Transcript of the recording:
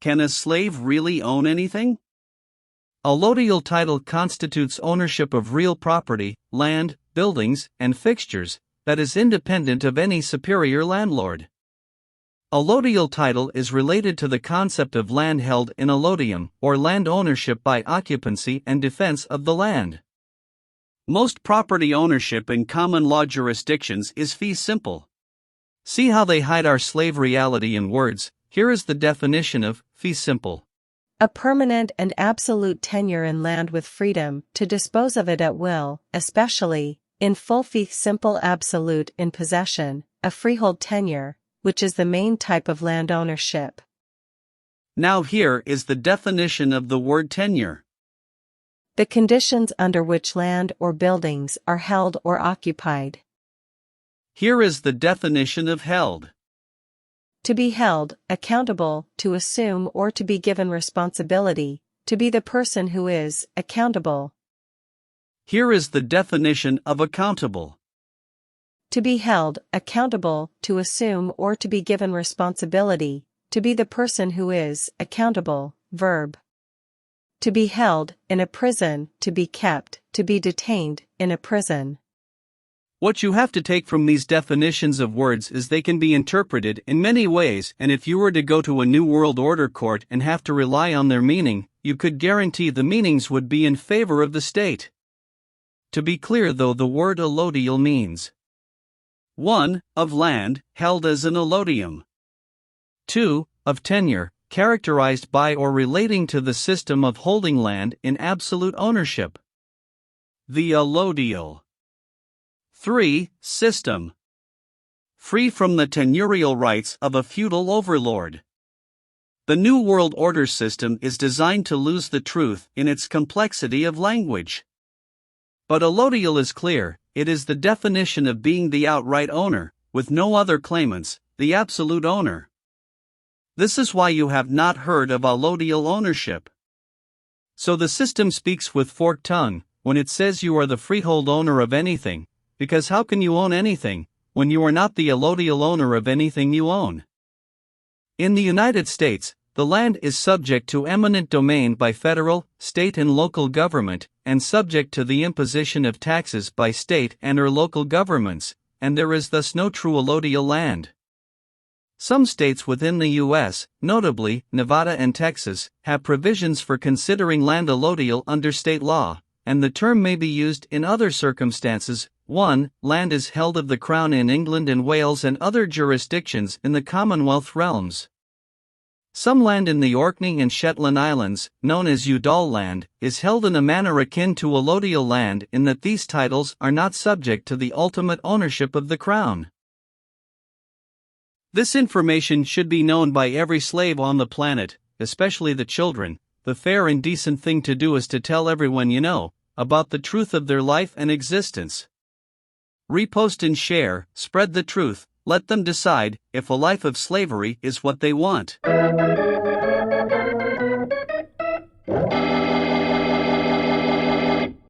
Can a slave really own anything? Allodial title constitutes ownership of real property, land, buildings, and fixtures, that is independent of any superior landlord. Allodial title is related to the concept of land held in allodium, or land ownership by occupancy and defense of the land. Most property ownership in common law jurisdictions is fee simple. See how they hide our slave reality in words. Here is the definition of fee simple. A permanent and absolute tenure in land with freedom to dispose of it at will, especially, in full fee simple absolute in possession, a freehold tenure, which is the main type of land ownership. Now here is the definition of the word tenure. The conditions under which land or buildings are held or occupied. Here is the definition of held. To be held, accountable, to assume or to be given responsibility, to be the person who is accountable. Here is the definition of accountable. To be held, accountable, to assume or to be given responsibility, to be the person who is accountable, verb. To be held, in a prison, to be kept, to be detained, in a prison. What you have to take from these definitions of words is they can be interpreted in many ways, and if you were to go to a New World Order court and have to rely on their meaning, you could guarantee the meanings would be in favor of the state. To be clear though, the word allodial means 1. Of land, held as an allodium. 2. Of tenure, characterized by or relating to the system of holding land in absolute ownership. The allodial. 3. System. Free from the tenurial rights of a feudal overlord. The New World Order system is designed to lose the truth in its complexity of language. But allodial is clear, it is the definition of being the outright owner, with no other claimants, the absolute owner. This is why you have not heard of allodial ownership. So the system speaks with forked tongue when it says you are the freehold owner of anything, because how can you own anything when you are not the allodial owner of anything you own? In the United States, the land is subject to eminent domain by federal, state and local government, and subject to the imposition of taxes by state and/or local governments, and there is thus no true allodial land. Some states within the U.S., notably Nevada and Texas, have provisions for considering land allodial under state law, and the term may be used in other circumstances. 1. Land is held of the Crown in England and Wales and other jurisdictions in the Commonwealth realms. Some land in the Orkney and Shetland Islands, known as Udall land, is held in a manner akin to allodial land in that these titles are not subject to the ultimate ownership of the Crown. This information should be known by every slave on the planet, especially the children. The fair and decent thing to do is to tell everyone you know about the truth of their life and existence. Repost and share, spread the truth, let them decide if a life of slavery is what they want.